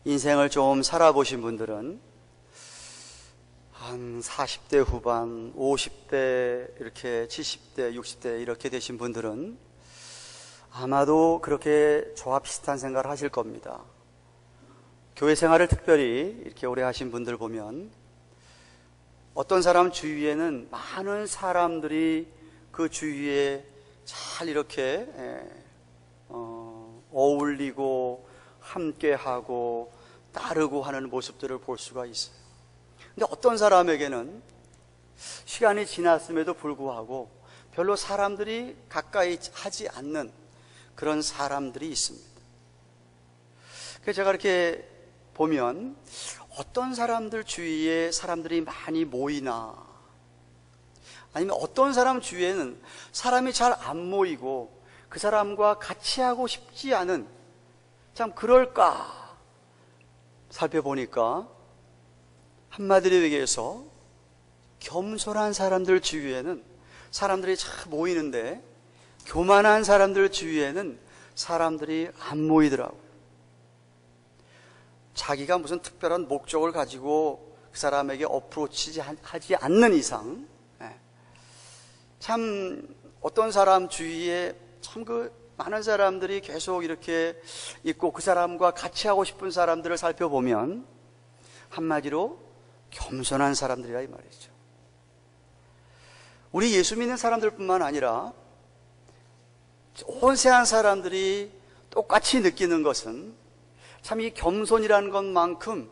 인생을 좀 살아보신 분들은 한 40대 후반, 50대, 이렇게 70대, 60대 이렇게 되신 분들은 아마도 그렇게 저와 비슷한 생각을 하실 겁니다. 교회 생활을 특별히 이렇게 오래 하신 분들 보면 어떤 사람 주위에는 많은 사람들이 그 주위에 잘 이렇게 어울리고 함께하고 따르고 하는 모습들을 볼 수가 있어요. 근데 어떤 사람에게는 시간이 지났음에도 불구하고 별로 사람들이 가까이 하지 않는 그런 사람들이 있습니다. 그래서 제가 이렇게 보면 어떤 사람들 주위에 사람들이 많이 모이나, 아니면 어떤 사람 주위에는 사람이 잘 안 모이고 그 사람과 같이 하고 싶지 않은, 참 그럴까 살펴보니까 한마디로 얘기해서 겸손한 사람들 주위에는 사람들이 참 모이는데 교만한 사람들 주위에는 사람들이 안 모이더라고요. 자기가 무슨 특별한 목적을 가지고 그 사람에게 어프로치 하지 않는 이상, 참 어떤 사람 주위에 참 그 많은 사람들이 계속 이렇게 있고 그 사람과 같이 하고 싶은 사람들을 살펴보면 한마디로 겸손한 사람들이라 이 말이죠. 우리 예수 믿는 사람들뿐만 아니라 온 세상 사람들이 똑같이 느끼는 것은 참 이 겸손이라는 것만큼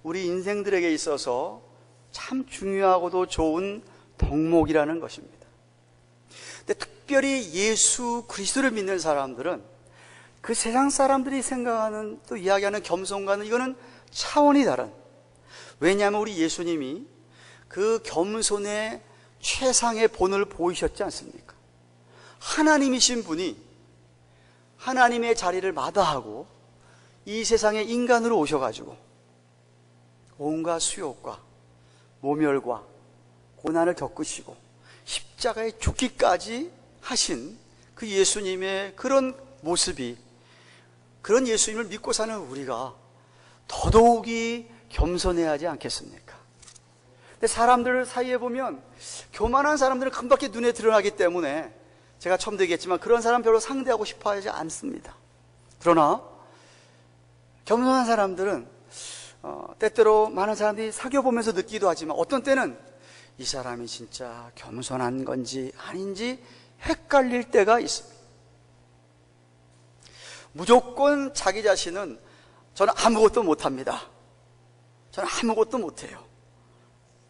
우리 인생들에게 있어서 참 중요하고도 좋은 덕목이라는 것입니다. 근데 특별히 예수 그리스도를 믿는 사람들은 그 세상 사람들이 생각하는 또 이야기하는 겸손과는 이거는 차원이 다른, 왜냐하면 우리 예수님이 그 겸손의 최상의 본을 보이셨지 않습니까? 하나님이신 분이 하나님의 자리를 마다하고 이 세상에 인간으로 오셔가지고 온갖 수욕과 모멸과 고난을 겪으시고 십자가에 죽기까지 하신 그 예수님의 그런 모습이, 그런 예수님을 믿고 사는 우리가 더더욱이 겸손해야 하지 않겠습니까? 근데 사람들 사이에 보면 교만한 사람들은 금방에 눈에 드러나기 때문에 제가 처음도 얘기했지만 그런 사람 별로 상대하고 싶어 하지 않습니다. 그러나 겸손한 사람들은 때때로 많은 사람들이 사귀어보면서 느끼기도 하지만 어떤 때는 이 사람이 진짜 겸손한 건지 아닌지 헷갈릴 때가 있습니다. 무조건 자기 자신은 저는 아무것도 못합니다, 저는 아무것도 못해요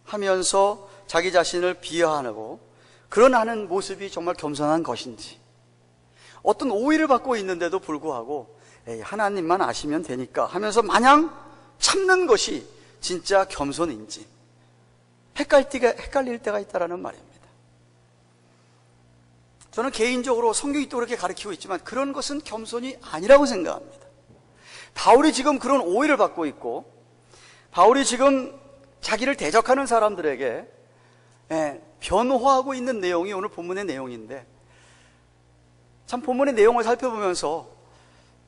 하면서 자기 자신을 비하하고 그런 하는 모습이 정말 겸손한 것인지, 어떤 오해를 받고 있는데도 불구하고 에이, 하나님만 아시면 되니까 하면서 마냥 참는 것이 진짜 겸손인지 헷갈릴 때가 있다는 말입니다. 저는 개인적으로 성경이 또 그렇게 가르치고 있지만 그런 것은 겸손이 아니라고 생각합니다. 바울이 지금 그런 오해를 받고 있고, 바울이 지금 자기를 대적하는 사람들에게 변호하고 있는 내용이 오늘 본문의 내용인데, 참 본문의 내용을 살펴보면서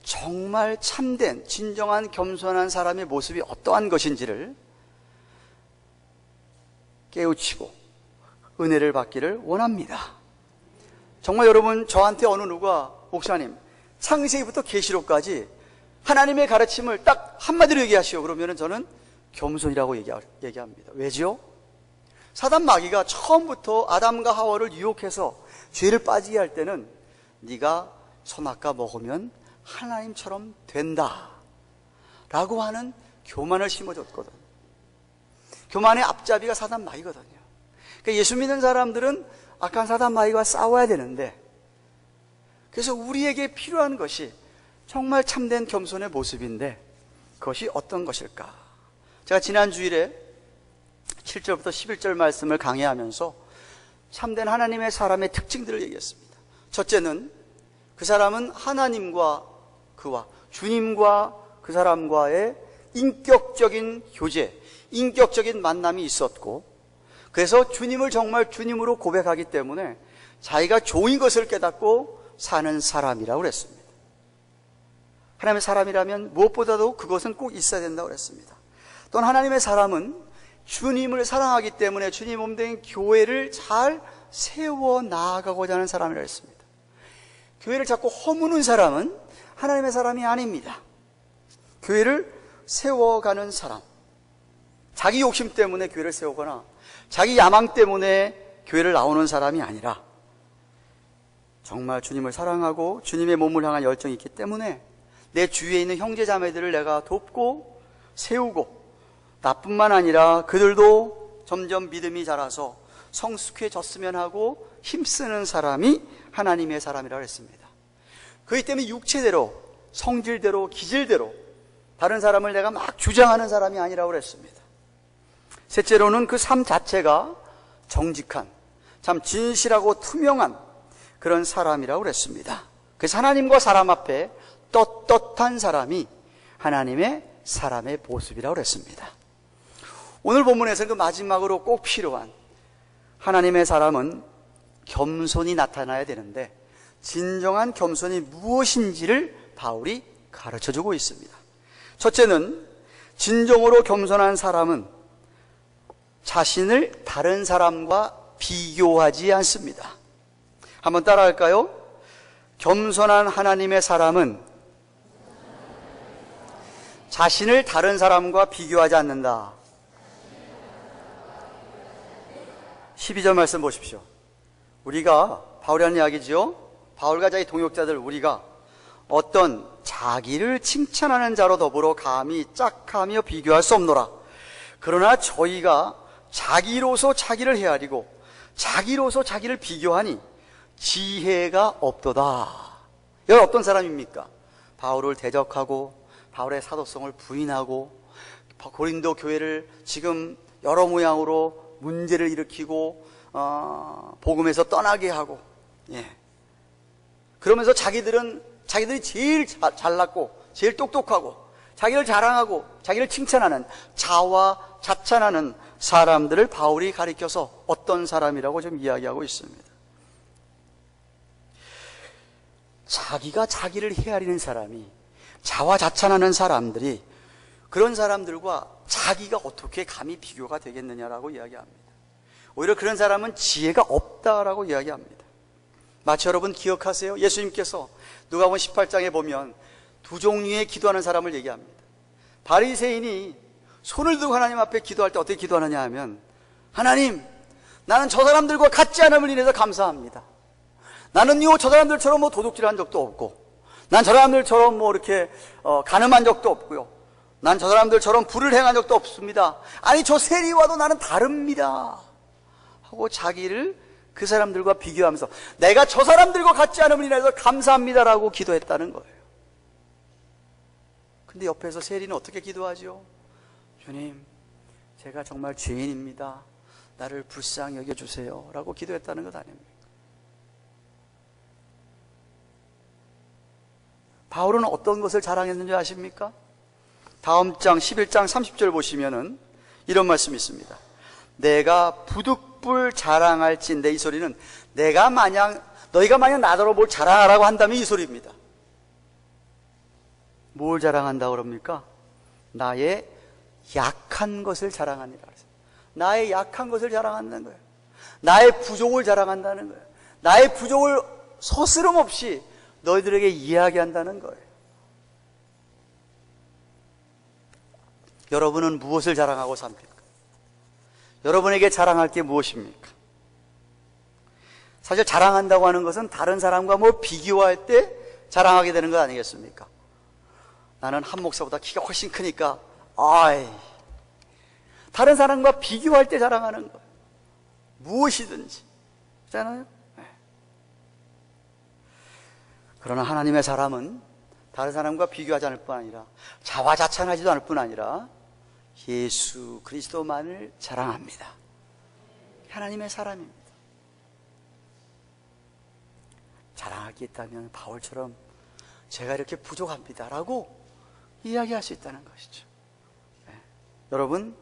정말 참된 진정한 겸손한 사람의 모습이 어떠한 것인지를 깨우치고 은혜를 받기를 원합니다. 정말 여러분, 저한테 어느 누가 목사님 창세기부터 계시록까지 하나님의 가르침을 딱 한마디로 얘기하시오 그러면 저는 겸손이라고 얘기합니다. 왜죠? 사단 마귀가 처음부터 아담과 하와를 유혹해서 죄를 빠지게 할 때는 네가 선악과 먹으면 하나님처럼 된다 라고 하는 교만을 심어줬거든. 교만의 앞잡이가 사단 마귀거든요. 그러니까 예수 믿는 사람들은 악한 사단 마귀와 싸워야 되는데, 그래서 우리에게 필요한 것이 정말 참된 겸손의 모습인데 그것이 어떤 것일까? 제가 지난 주일에 7절부터 11절 말씀을 강해하면서 참된 하나님의 사람의 특징들을 얘기했습니다. 첫째는 그 사람은 하나님과 그와 주님과 그 사람과의 인격적인 교제, 인격적인 만남이 있었고, 그래서 주님을 정말 주님으로 고백하기 때문에 자기가 종인 것을 깨닫고 사는 사람이라고 그랬습니다. 하나님의 사람이라면 무엇보다도 그것은 꼭 있어야 된다고 그랬습니다. 또한 하나님의 사람은 주님을 사랑하기 때문에 주님 몸된 교회를 잘 세워 나아가고자 하는 사람이라고 했습니다. 교회를 자꾸 허무는 사람은 하나님의 사람이 아닙니다. 교회를 세워가는 사람, 자기 욕심 때문에 교회를 세우거나 자기 야망 때문에 교회를 나오는 사람이 아니라 정말 주님을 사랑하고 주님의 몸을 향한 열정이 있기 때문에 내 주위에 있는 형제 자매들을 내가 돕고 세우고 나뿐만 아니라 그들도 점점 믿음이 자라서 성숙해졌으면 하고 힘쓰는 사람이 하나님의 사람이라고 했습니다. 그렇기 때문에 육체대로, 성질대로, 기질대로 다른 사람을 내가 막 주장하는 사람이 아니라고 그랬습니다. 셋째로는 그 삶 자체가 정직한, 참 진실하고 투명한 그런 사람이라고 그랬습니다. 그래서 하나님과 사람 앞에 떳떳한 사람이 하나님의 사람의 모습이라고 그랬습니다. 오늘 본문에서는 그 마지막으로 꼭 필요한 하나님의 사람은 겸손이 나타나야 되는데 진정한 겸손이 무엇인지를 바울이 가르쳐주고 있습니다. 첫째는 진정으로 겸손한 사람은 자신을 다른 사람과 비교하지 않습니다. 한번 따라할까요? 겸손한 하나님의 사람은 자신을 다른 사람과 비교하지 않는다. 12절 말씀 보십시오. 우리가, 바울이 하는 이야기죠. 바울과 자기 동역자들, 우리가 어떤 자기를 칭찬하는 자로 더불어 감히 짝하며 비교할 수 없노라. 그러나 저희가 자기로서 자기를 헤아리고 자기로서 자기를 비교하니 지혜가 없도다. 여기 어떤 사람입니까? 바울을 대적하고 바울의 사도성을 부인하고 고린도 교회를 지금 여러 모양으로 문제를 일으키고 복음에서 떠나게 하고, 그러면서 자기들이 제일 잘났고 제일 똑똑하고 자기를 자랑하고 자기를 칭찬하는 자화자찬하는 사람들을 바울이 가리켜서 어떤 사람이라고 좀 이야기하고 있습니다. 자기가 자기를 헤아리는 사람이, 자화자찬하는 사람들이 그런 사람들과 자기가 어떻게 감히 비교가 되겠느냐라고 이야기합니다. 오히려 그런 사람은 지혜가 없다라고 이야기합니다. 마치 여러분 기억하세요? 예수님께서 누가복음 18장에 보면 두 종류의 기도하는 사람을 얘기합니다. 바리새인이 손을 들고 하나님 앞에 기도할 때 어떻게 기도하느냐 하면, 하나님, 나는 저 사람들과 같지 않음을 인해서 감사합니다. 나는요 저 사람들처럼 도둑질한 적도 없고, 난 저 사람들처럼 이렇게 간음한 적도 없고요, 난 저 사람들처럼 불을 행한 적도 없습니다. 아니 저 세리와도 나는 다릅니다 하고 자기를 그 사람들과 비교하면서 내가 저 사람들과 같지 않음을 인해서 감사합니다라고 기도했다는 거예요. 근데 옆에서 세리는 어떻게 기도하죠? 주님, 제가 정말 죄인입니다. 나를 불쌍히 여겨주세요 라고 기도했다는 것 아닙니까? 바울은 어떤 것을 자랑했는지 아십니까? 다음 장 11장 30절 보시면은 이런 말씀이 있습니다. 내가 부득불 자랑할진대, 이 소리는 너희가 만약 나더러 뭘 자랑하라고 한다면 이 소리입니다. 뭘 자랑한다고 그럽니까? 나의 약한 것을 자랑하니라. 나의 약한 것을 자랑한다는 거예요. 나의 부족을 자랑한다는 거예요. 나의 부족을 서스럼 없이 너희들에게 이야기한다는 거예요. 여러분은 무엇을 자랑하고 삽니까? 여러분에게 자랑할 게 무엇입니까? 사실 자랑한다고 하는 것은 다른 사람과 비교할 때 자랑하게 되는 것 아니겠습니까? 나는 한 목사보다 키가 훨씬 크니까 다른 사람과 비교할 때 자랑하는 거예요. 무엇이든지. 그렇잖아요? 그러나 하나님의 사람은 다른 사람과 비교하지 않을 뿐 아니라 자화자찬하지도 않을 뿐 아니라 예수 그리스도만을 자랑합니다. 하나님의 사람입니다. 자랑할 게 있다면 바울처럼 제가 이렇게 부족합니다라고 이야기할 수 있다는 것이죠. 여러분,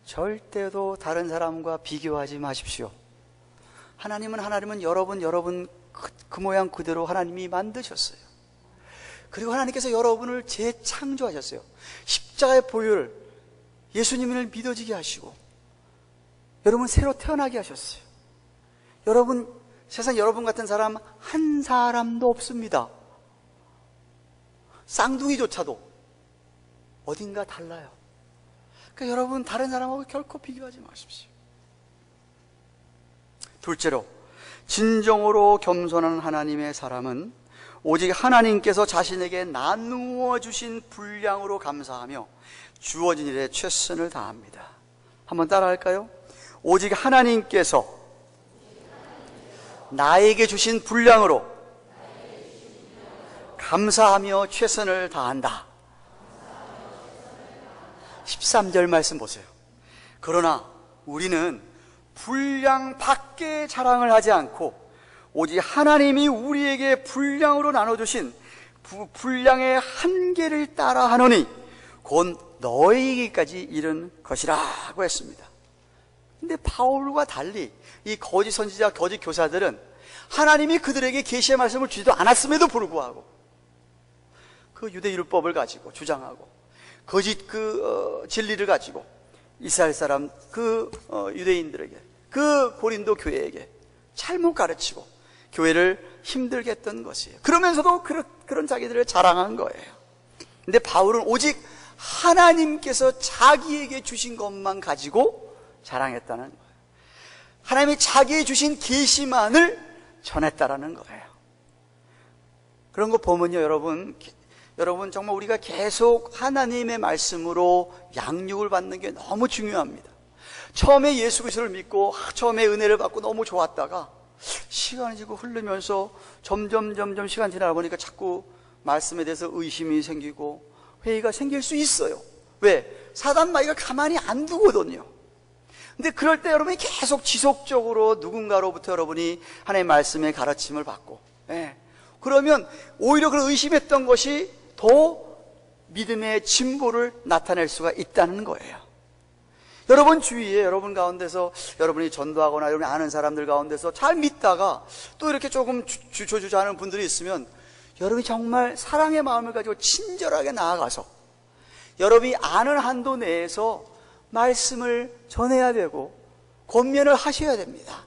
절대로 다른 사람과 비교하지 마십시오. 하나님은 여러분 그 모양 그대로 하나님이 만드셨어요. 그리고 하나님께서 여러분을 재창조하셨어요. 십자가의 보혈, 예수님을 믿어지게 하시고 여러분 새로 태어나게 하셨어요. 여러분, 세상 여러분 같은 사람 한 사람도 없습니다. 쌍둥이조차도 어딘가 달라요. 그러니까 여러분 다른 사람하고 결코 비교하지 마십시오. 둘째로, 진정으로 겸손한 하나님의 사람은 오직 하나님께서 자신에게 나누어 주신 분량으로 감사하며 주어진 일에 최선을 다합니다. 한번 따라할까요? 오직 하나님께서 나에게 주신 분량으로 감사하며 최선을 다한다. 13절 말씀 보세요. 그러나 우리는 분량 밖에 자랑을 하지 않고 오직 하나님이 우리에게 분량으로 나눠주신 분량의 한계를 따라 하노니 곧 너희에게까지 이른 것이라고 했습니다. 근데 바울과 달리 이 거짓 선지자, 거짓 교사들은 하나님이 그들에게 계시의 말씀을 주지도 않았음에도 불구하고 그 유대 율법을 가지고 주장하고 거짓 진리를 가지고 이스라엘 사람 유대인들에게 그 고린도 교회에게 잘못 가르치고 교회를 힘들게 했던 것이에요. 그러면서도 그런 자기들을 자랑한 거예요. 근데 바울은 오직 하나님께서 자기에게 주신 것만 가지고 자랑했다는 거예요. 하나님이 자기에게 주신 계시만을 전했다라는 거예요. 그런 거 보면요, 여러분 정말 우리가 계속 하나님의 말씀으로 양육을 받는 게 너무 중요합니다. 처음에 예수 그리스도를 믿고 처음에 은혜를 받고 너무 좋았다가 시간이 지고 흐르면서 점점 시간 지나다 보니까 자꾸 말씀에 대해서 의심이 생기고 회의가 생길 수 있어요. 왜? 사단 마귀가 가만히 안 두거든요. 근데 그럴 때 여러분이 계속 지속적으로 누군가로부터 여러분이 하나님의 말씀의 가르침을 받고, 그러면 오히려 그 의심했던 것이 더 믿음의 진보를 나타낼 수가 있다는 거예요. 여러분 주위에 여러분 가운데서 여러분이 전도하거나 여러분이 아는 사람들 가운데서 잘 믿다가 또 이렇게 조금 주저주저하는 분들이 있으면 여러분이 정말 사랑의 마음을 가지고 친절하게 나아가서 여러분이 아는 한도 내에서 말씀을 전해야 되고 권면을 하셔야 됩니다.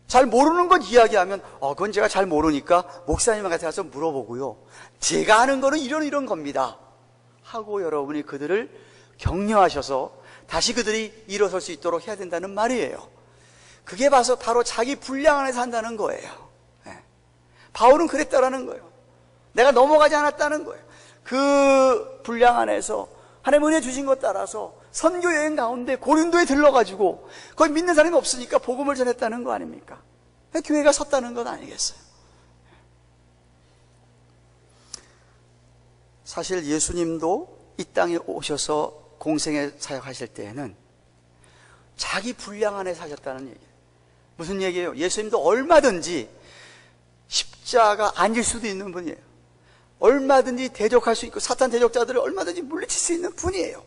잘 모르는 것 이야기하면 그건 제가 잘 모르니까 목사님한테 가서 물어보고요, 제가 아는 거는 이런 겁니다 하고 여러분이 그들을 격려하셔서 다시 그들이 일어설 수 있도록 해야 된다는 말이에요. 그게 바로 자기 분량 안에서 한다는 거예요. 바울은 그랬다라는 거예요. 내가 넘어가지 않았다는 거예요. 그 분량 안에서 하나님 은혜 주신 것 따라서 선교 여행 가운데 고린도에 들러가지고 거기 믿는 사람이 없으니까 복음을 전했다는 거 아닙니까? 교회가 섰다는 건 아니겠어요? 사실 예수님도 이 땅에 오셔서 공생애 사역하실 때에는 자기 분량 안에 사셨다는 얘기예요. 무슨 얘기예요? 예수님도 얼마든지 십자가 앉을 수도 있는 분이에요. 얼마든지 대적할 수 있고 사탄 대적자들을 얼마든지 물리칠 수 있는 분이에요.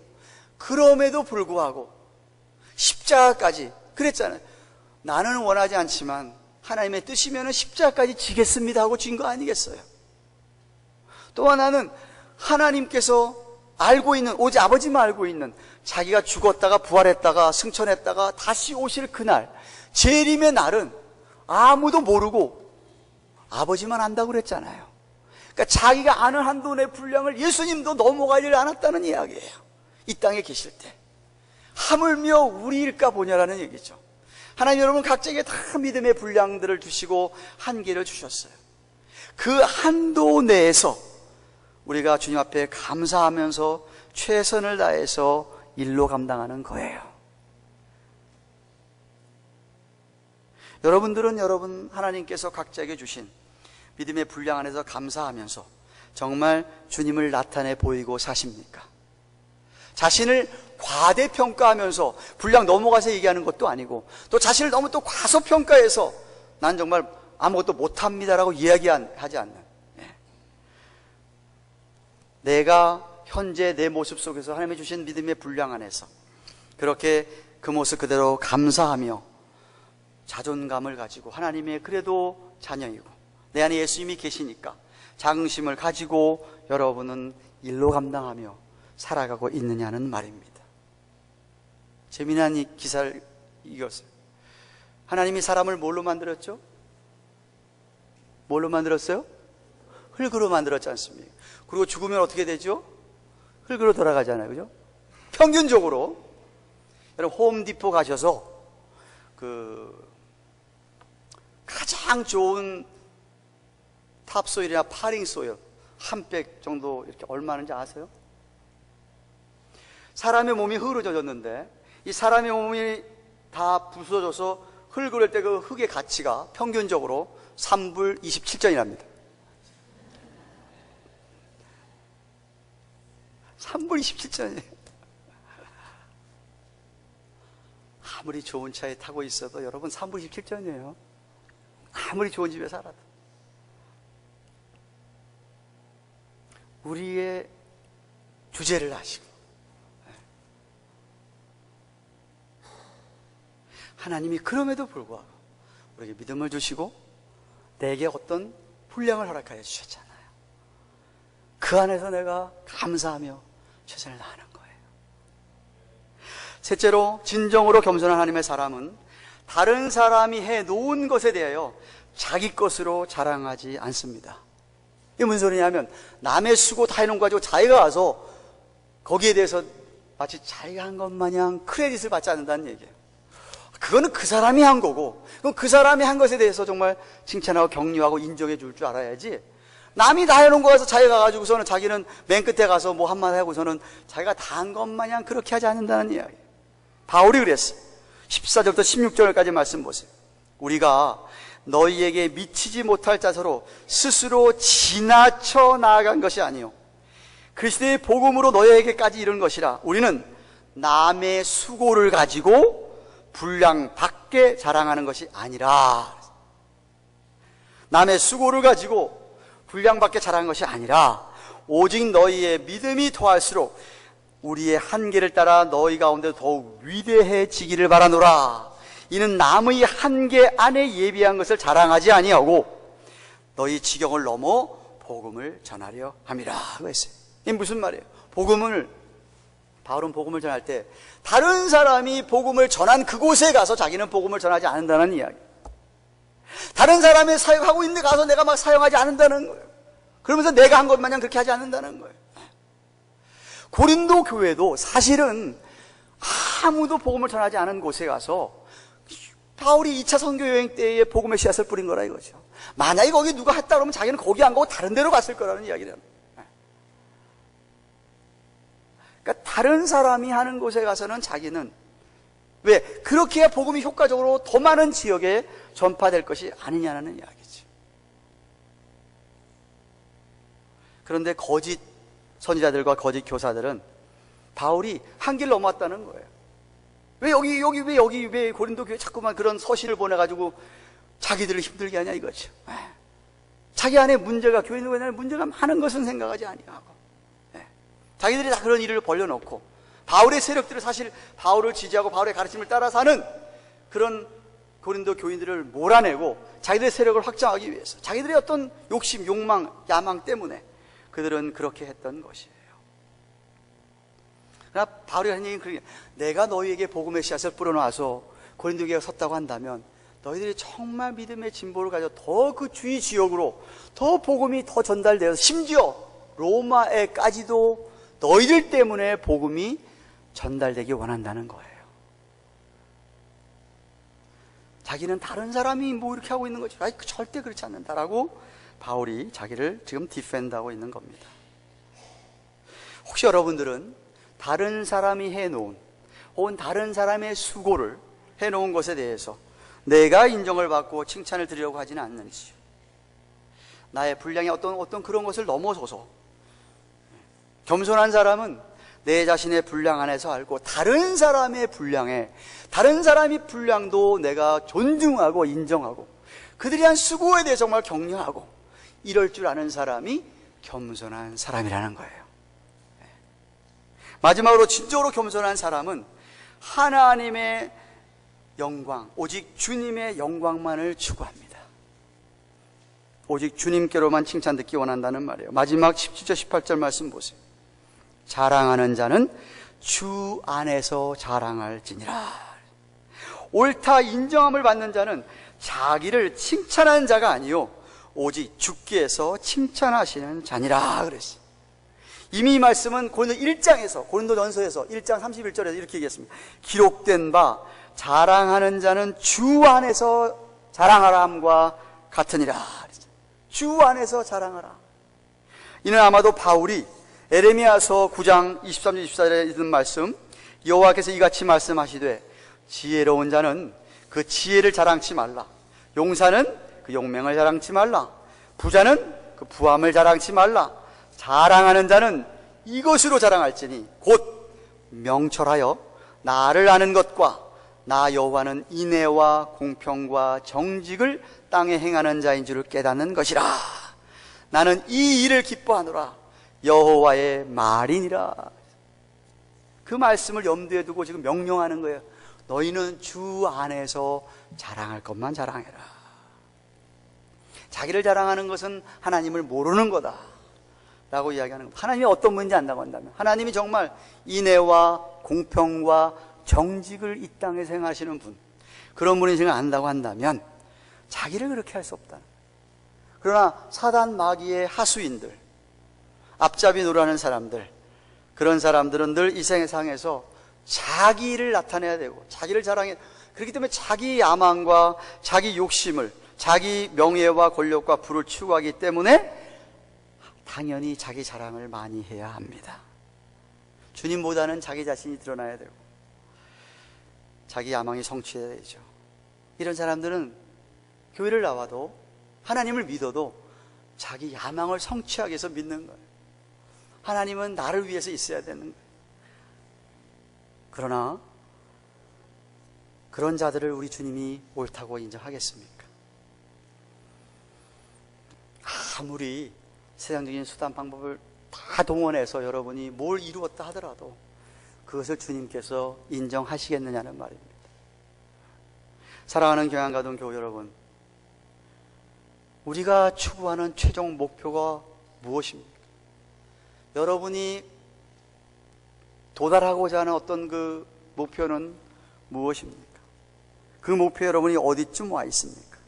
그럼에도 불구하고 십자가까지 그랬잖아요. 나는 원하지 않지만 하나님의 뜻이면 십자가까지 지겠습니다 하고 진 거 아니겠어요? 또 하나는 하나님께서 알고 있는, 오직 아버지만 알고 있는 자기가 죽었다가 부활했다가 승천했다가 다시 오실 그날, 재림의 날은 아무도 모르고 아버지만 안다고 그랬잖아요. 그러니까 자기가 아는 한도 내 분량을 예수님도 넘어가지 않았다는 이야기예요. 이 땅에 계실 때. 하물며 우리일까 보냐라는 얘기죠. 하나님 여러분 각자에게 다 믿음의 분량들을 주시고 한계를 주셨어요. 그 한도 내에서 우리가 주님 앞에 감사하면서 최선을 다해서 일로 감당하는 거예요. 여러분들은 여러분 하나님께서 각자에게 주신 믿음의 분량 안에서 감사하면서 정말 주님을 나타내 보이고 사십니까? 자신을 과대평가하면서 분량 넘어가서 얘기하는 것도 아니고 또 자신을 너무 또 과소평가해서 난 정말 아무것도 못합니다라고 이야기하지 않는, 내가 현재 내 모습 속에서 하나님이 주신 믿음의 분량 안에서 그렇게 그 모습 그대로 감사하며 자존감을 가지고 하나님의 그래도 자녀이고 내 안에 예수님이 계시니까 자긍심을 가지고 여러분은 일로 감당하며 살아가고 있느냐는 말입니다. 재미난 이 기사를 읽었어요. 하나님이 사람을 뭘로 만들었죠? 뭘로 만들었어요? 흙으로 만들었지 않습니까? 그리고 죽으면 어떻게 되죠? 흙으로 돌아가잖아요. 그죠? 평균적으로 여러분 홈디포 가셔서 가장 좋은 탑소일이나 파링소일 한 백 정도 이렇게 얼마인지 아세요? 사람의 몸이 흙으로 젖었는데 이 사람의 몸이 다 부서져서 흙을 할 때 그 흙의 가치가 평균적으로 3불 27전이랍니다. 3불 27전이에요. 아무리 좋은 차에 타고 있어도 여러분 3불 27전이에요. 아무리 좋은 집에 살아도. 우리의 주제를 아시고 하나님이 그럼에도 불구하고 우리에게 믿음을 주시고 내게 어떤 분량을 허락하여 주셨잖아요. 그 안에서 내가 감사하며 최선을 다하는 거예요. 셋째로, 진정으로 겸손한 하나님의 사람은 다른 사람이 해놓은 것에 대하여 자기 것으로 자랑하지 않습니다. 이게 무슨 소리냐면 남의 수고 다 해놓은 거 가지고 자기가 와서 거기에 대해서 마치 자기가 한 것 마냥 크레딧을 받지 않는다는 얘기예요. 그거는 그 사람이 한 거고, 그럼 그 사람이 한 것에 대해서 정말 칭찬하고 격려하고 인정해 줄 줄 알아야지, 남이 다 해놓은 거 가서 자기가 가지고서는 자기는 맨 끝에 가서 뭐 한마디 하고서는 자기가 다 한 것 마냥 그렇게 하지 않는다는 이야기. 바울이 그랬어요. 14절부터 16절까지 말씀 보세요. 우리가 너희에게 미치지 못할 자세로 스스로 지나쳐 나아간 것이 아니요 그리스도의 복음으로 너희에게까지 이른 것이라. 우리는 남의 수고를 가지고 분량 밖에 자랑하는 것이 아니라, 남의 수고를 가지고 분량 밖에 자랑하는 것이 아니라 오직 너희의 믿음이 더할수록 우리의 한계를 따라 너희 가운데 더욱 위대해지기를 바라노라. 이는 남의 한계 안에 예비한 것을 자랑하지 아니하고 너희 지경을 넘어 복음을 전하려 함이라. 그랬어요. 이게 무슨 말이에요? 바울은 복음을 전할 때 다른 사람이 복음을 전한 그곳에 가서 자기는 복음을 전하지 않는다는 이야기. 다른 사람이 사역하고 있는 데 가서 내가 막 사용하지 않는다는 거예요. 그러면서 내가 한 것 마냥 그렇게 하지 않는다는 거예요. 고린도 교회도 사실은 아무도 복음을 전하지 않은 곳에 가서 바울이 2차 선교 여행 때에 복음의 씨앗을 뿌린 거라 이거죠. 만약에 거기 누가 했다 그러면 자기는 거기 안 가고 다른 데로 갔을 거라는 이야기를 합니다. 그러니까 다른 사람이 하는 곳에 가서는 자기는 왜? 그렇게 해야 복음이 효과적으로 더 많은 지역에 전파될 것이 아니냐는 이야기죠. 그런데 거짓 선지자들과 거짓 교사들은 바울이 한길 넘어왔다는 거예요. 왜 고린도 교회 자꾸만 그런 서신을 보내가지고 자기들을 힘들게 하냐 이거죠. 자기 안에 문제가, 교회 안에 문제가 많은 것은 생각하지 아니하고 자기들이 다 그런 일을 벌려놓고 바울의 세력들을 사실 바울을 지지하고 바울의 가르침을 따라 사는 그런 고린도 교인들을 몰아내고 자기들의 세력을 확장하기 위해서 자기들의 어떤 욕심, 욕망, 야망 때문에 그들은 그렇게 했던 것이에요. 그러나 바울이 하는 얘기는 그게, 내가 너희에게 복음의 씨앗을 뿌려놔서 고린도 교회가 섰다고 한다면 너희들이 정말 믿음의 진보를 가져 더 그 주위 지역으로 더 복음이 더 전달되어서 심지어 로마에까지도 너희들 때문에 복음이 전달되기 원한다는 거예요. 자기는 다른 사람이 뭐 이렇게 하고 있는 거지, 절대 그렇지 않는다라고 바울이 자기를 지금 디펜드하고 있는 겁니다. 혹시 여러분들은 다른 사람이 해놓은 혹은 다른 사람의 수고를 해놓은 것에 대해서 내가 인정을 받고 칭찬을 드리려고 하지는 않는지, 나의 분량의 어떤 그런 것을 넘어서서 겸손한 사람은 내 자신의 분량 안에서 알고 다른 사람의 분량에, 다른 사람의 분량도 내가 존중하고 인정하고 그들이 한 수고에 대해 정말 격려하고 이럴 줄 아는 사람이 겸손한 사람이라는 거예요. 마지막으로 진정으로 겸손한 사람은 하나님의 영광, 오직 주님의 영광만을 추구합니다. 오직 주님께로만 칭찬 듣기 원한다는 말이에요. 마지막 17절 18절 말씀 보세요. 자랑하는 자는 주 안에서 자랑할지니라. 옳다 인정함을 받는 자는 자기를 칭찬하는 자가 아니요 오직 주께서 칭찬하시는 자니라 그랬어요. 이미 이 말씀은 고린도 1장에서, 고린도전서에서 1장 31절에서 이렇게 얘기했습니다. 기록된 바 자랑하는 자는 주 안에서 자랑하라 함과 같으니라. 주 안에서 자랑하라. 이는 아마도 바울이 에레미야서 9장 23절 24절에 있는 말씀, 여호와께서 이같이 말씀하시되 지혜로운 자는 그 지혜를 자랑치 말라. 용사는 그 용맹을 자랑치 말라. 부자는 그 부함을 자랑치 말라. 자랑하는 자는 이것으로 자랑할지니 곧 명철하여 나를 아는 것과 나 여호와는 인애와 공평과 정직을 땅에 행하는 자인 줄을 깨닫는 것이라. 나는 이 일을 기뻐하노라. 여호와의 말이니라. 그 말씀을 염두에 두고 지금 명령하는 거예요. 너희는 주 안에서 자랑할 것만 자랑해라. 자기를 자랑하는 것은 하나님을 모르는 거다 라고 이야기하는 겁니다. 하나님이 어떤 분인지 안다고 한다면, 하나님이 정말 인애와 공평과 정직을 이 땅에서 행하시는 분, 그런 분이신걸 안다고 한다면 자기를 그렇게 할 수 없다. 그러나 사단 마귀의 하수인들, 앞잡이 노래하는 사람들, 그런 사람들은 늘 이 세상에서 자기를 나타내야 되고 자기를 자랑해. 그렇기 때문에 자기 야망과 자기 욕심을, 자기 명예와 권력과 부를 추구하기 때문에 당연히 자기 자랑을 많이 해야 합니다. 주님보다는 자기 자신이 드러나야 되고 자기 야망이 성취해야 되죠. 이런 사람들은 교회를 나와도 하나님을 믿어도 자기 야망을 성취하기 위해서 믿는 거예요. 하나님은 나를 위해서 있어야 되는 거예요. 그러나 그런 자들을 우리 주님이 옳다고 인정하겠습니까? 아무리 세상적인 수단 방법을 다 동원해서 여러분이 뭘 이루었다 하더라도 그것을 주님께서 인정하시겠느냐는 말입니다. 사랑하는 경양가동교우 여러분, 우리가 추구하는 최종 목표가 무엇입니까? 여러분이 도달하고자 하는 어떤 그 목표는 무엇입니까? 그 목표 여러분이 어디쯤 와 있습니까?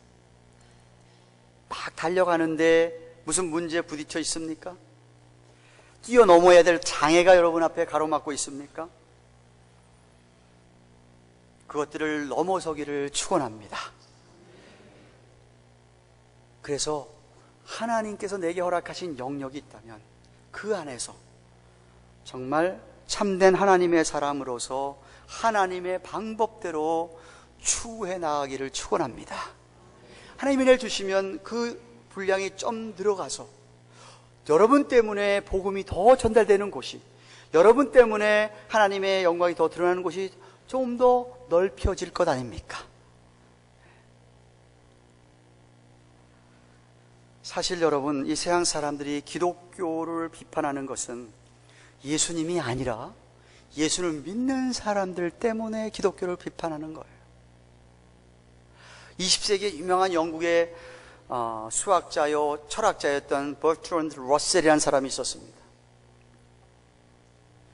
막 달려가는데 무슨 문제에 부딪혀 있습니까? 뛰어넘어야 될 장애가 여러분 앞에 가로막고 있습니까? 그것들을 넘어서기를 축원합니다. 그래서 하나님께서 내게 허락하신 영역이 있다면 그 안에서 정말 참된 하나님의 사람으로서 하나님의 방법대로 추구해 나가기를 축원합니다. 하나님이 내주시면 그 분량이 좀 들어가서 여러분 때문에 복음이 더 전달되는 곳이, 여러분 때문에 하나님의 영광이 더 드러나는 곳이 좀 더 넓혀질 것 아닙니까? 사실 여러분, 이 세상 사람들이 기독교를 비판하는 것은 예수님이 아니라 예수를 믿는 사람들 때문에 기독교를 비판하는 거예요. 20세기에 유명한 영국의 수학자요 철학자였던 버트런드 러셀이라는 사람이 있었습니다.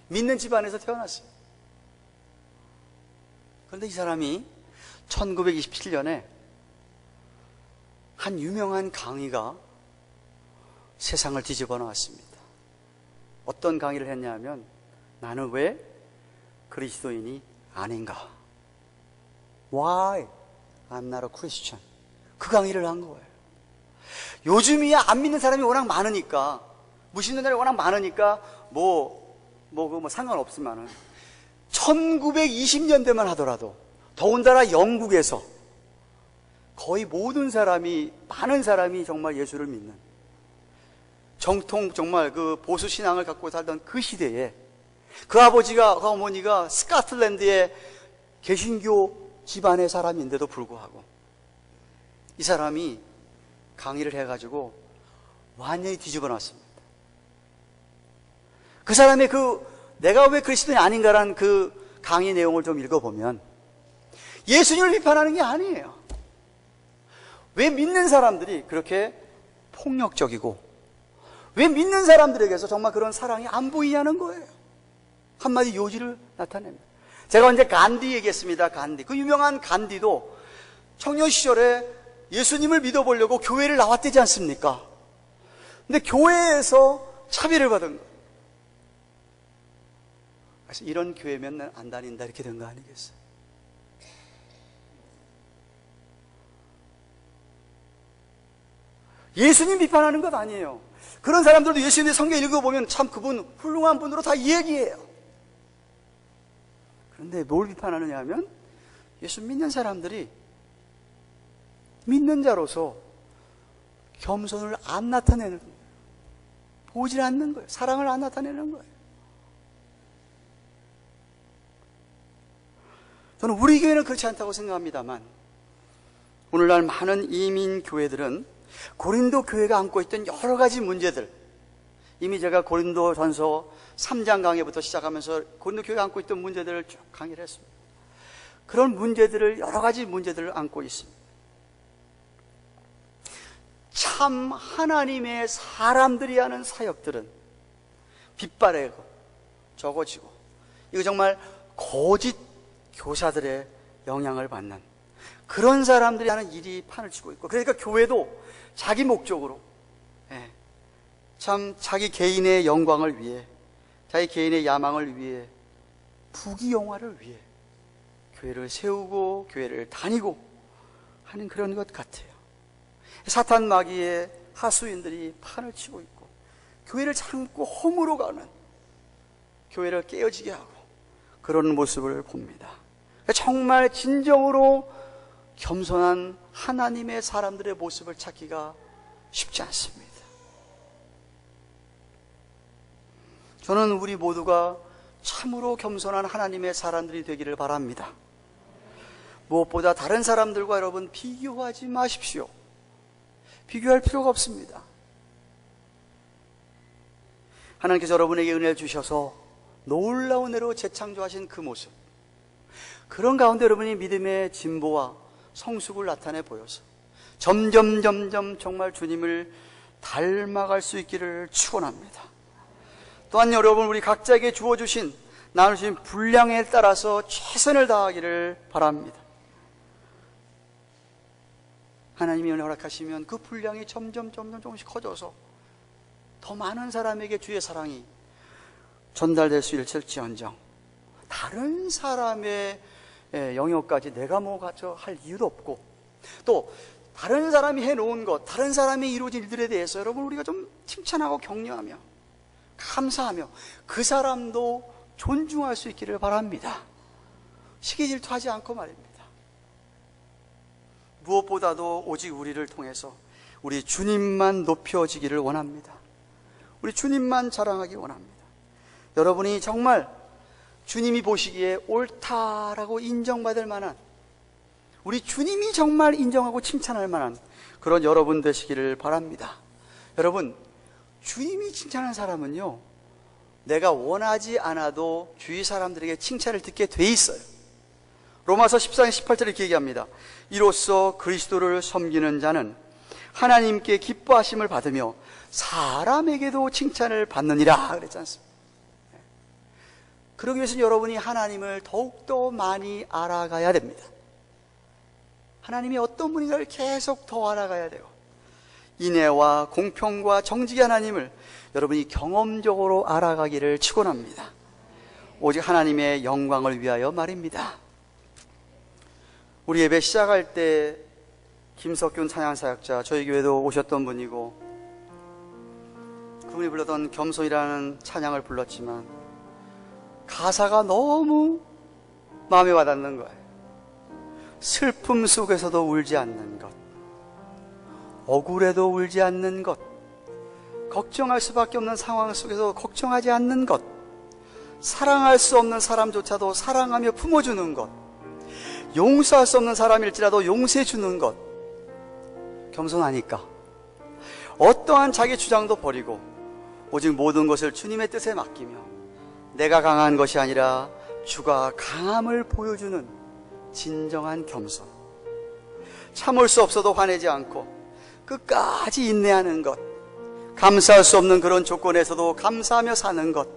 믿는 집안에서 태어났어요. 그런데 이 사람이 1927년에 한 유명한 강의가 세상을 뒤집어 놓았습니다. 어떤 강의를 했냐면, 나는 왜 그리스도인이 아닌가? Why I'm not a Christian? 그 강의를 한 거예요. 요즘이야 안 믿는 사람이 워낙 많으니까, 무신론자들이 워낙 많으니까 뭐 상관없지만은 1920년대만 하더라도 더군다나 영국에서 거의 모든 사람이, 많은 사람이 정말 예수를 믿는, 정통 정말 그 보수 신앙을 갖고 살던 그 시대에 그 아버지가, 그 어머니가 스코틀랜드의 개신교 집안의 사람인데도 불구하고 이 사람이 강의를 해가지고 완전히 뒤집어 놨습니다. 그 사람의 내가 왜 그리스도인이 아닌가라는 그 강의 내용을 좀 읽어보면 예수님을 비판하는 게 아니에요. 왜 믿는 사람들이 그렇게 폭력적이고, 왜 믿는 사람들에게서 정말 그런 사랑이 안 보이냐는 거예요. 한마디 요지를 나타냅니다. 제가 언제 간디 얘기했습니다. 간디. 그 유명한 간디도 청년 시절에 예수님을 믿어보려고 교회를 나왔대지 않습니까? 근데 교회에서 차별을 받은 거예요. 그래서 이런 교회면 난 안 다닌다 이렇게 된 거 아니겠어요? 예수님 비판하는 것 아니에요. 그런 사람들도 예수님의 성경 읽어보면 참 그분 훌륭한 분으로 다 얘기해요. 그런데 뭘 비판하느냐 하면 예수 믿는 사람들이 믿는 자로서 겸손을 안 나타내는 거예요. 보질 않는 거예요. 사랑을 안 나타내는 거예요. 저는 우리 교회는 그렇지 않다고 생각합니다만, 오늘날 많은 이민 교회들은 고린도 교회가 안고 있던 여러 가지 문제들, 이미 제가 고린도 전서 3장 강의부터 시작하면서 고린도 교회가 안고 있던 문제들을 쭉 강의를 했습니다. 그런 문제들을, 여러 가지 문제들을 안고 있습니다. 참 하나님의 사람들이 하는 사역들은 빗바래고 적어지고, 이거 정말 거짓 교사들의 영향을 받는 그런 사람들이 하는 일이 판을 치고 있고, 그러니까 교회도 자기 목적으로, 참 자기 개인의 영광을 위해, 자기 개인의 야망을 위해, 부귀영화를 위해 교회를 세우고 교회를 다니고 하는 그런 것 같아요. 사탄 마귀의 하수인들이 판을 치고 있고, 교회를 참고 홈으로 가는, 교회를 깨어지게 하고 그런 모습을 봅니다. 정말 진정으로 겸손한 하나님의 사람들의 모습을 찾기가 쉽지 않습니다. 저는 우리 모두가 참으로 겸손한 하나님의 사람들이 되기를 바랍니다. 무엇보다 다른 사람들과 여러분 비교하지 마십시오. 비교할 필요가 없습니다. 하나님께서 여러분에게 은혜를 주셔서 놀라운 은혜로 재창조하신 그 모습, 그런 가운데 여러분이 믿음의 진보와 성숙을 나타내 보여서 점점 정말 주님을 닮아갈 수 있기를 축원합니다. 또한 여러분, 우리 각자에게 주어주신, 나누신 분량에 따라서 최선을 다하기를 바랍니다. 하나님이 은혜 허락하시면 그 분량이 점점 조금씩 커져서 더 많은 사람에게 주의 사랑이 전달될 수 있을지언정, 다른 사람의 영역까지 내가 뭐 가져 할 이유도 없고, 또 다른 사람이 해놓은 것, 다른 사람이 이루어진 일들에 대해서 여러분 우리가 좀 칭찬하고 격려하며 감사하며 그 사람도 존중할 수 있기를 바랍니다. 시기 질투하지 않고 말입니다. 무엇보다도 오직 우리를 통해서 우리 주님만 높여지기를 원합니다. 우리 주님만 자랑하기 원합니다. 여러분이 정말 주님이 보시기에 옳다라고 인정받을 만한, 우리 주님이 정말 인정하고 칭찬할 만한 그런 여러분 되시기를 바랍니다. 여러분, 주님이 칭찬하는 사람은요, 내가 원하지 않아도 주위 사람들에게 칭찬을 듣게 돼 있어요. 로마서 14장 18절에 이렇게 얘기합니다. 이로써 그리스도를 섬기는 자는 하나님께 기뻐하심을 받으며 사람에게도 칭찬을 받느니라 그랬지 않습니까? 그러기 위해서는 여러분이 하나님을 더욱더 많이 알아가야 됩니다. 하나님이 어떤 분인가를 계속 더 알아가야 돼요. 인애와 공평과 정직의 하나님을 여러분이 경험적으로 알아가기를 축원합니다. 오직 하나님의 영광을 위하여 말입니다. 우리 예배 시작할 때 김석균 찬양사역자, 저희 교회도 오셨던 분이고, 그분이 불렀던 겸손이라는 찬양을 불렀지만 가사가 너무 마음에 와닿는 거예요. 슬픔 속에서도 울지 않는 것, 억울해도 울지 않는 것, 걱정할 수밖에 없는 상황 속에서 걱정하지 않는 것, 사랑할 수 없는 사람조차도 사랑하며 품어주는 것, 용서할 수 없는 사람일지라도 용서해주는 것. 겸손하니까 어떠한 자기 주장도 버리고 오직 모든 것을 주님의 뜻에 맡기며 내가 강한 것이 아니라 주가 강함을 보여주는 진정한 겸손. 참을 수 없어도 화내지 않고 끝까지 인내하는 것, 감사할 수 없는 그런 조건에서도 감사하며 사는 것,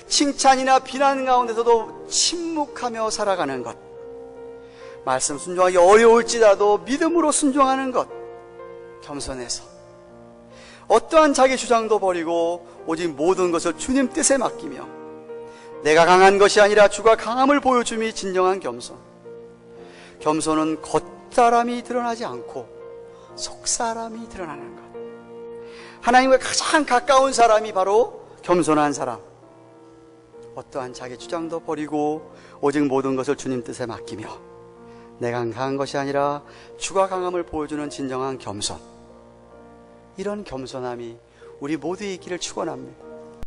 칭찬이나 비난 가운데서도 침묵하며 살아가는 것, 말씀 순종하기 어려울지라도 믿음으로 순종하는 것, 겸손해서 어떠한 자기 주장도 버리고 오직 모든 것을 주님 뜻에 맡기며 내가 강한 것이 아니라 주가 강함을 보여줌이 진정한 겸손. 겸손은 겉사람이 드러나지 않고 속사람이 드러나는 것. 하나님과 가장 가까운 사람이 바로 겸손한 사람. 어떠한 자기 주장도 버리고 오직 모든 것을 주님 뜻에 맡기며 내가 강한 것이 아니라 주가 강함을 보여주는 진정한 겸손. 이런 겸손함이 우리 모두의 있기를 축원합니다.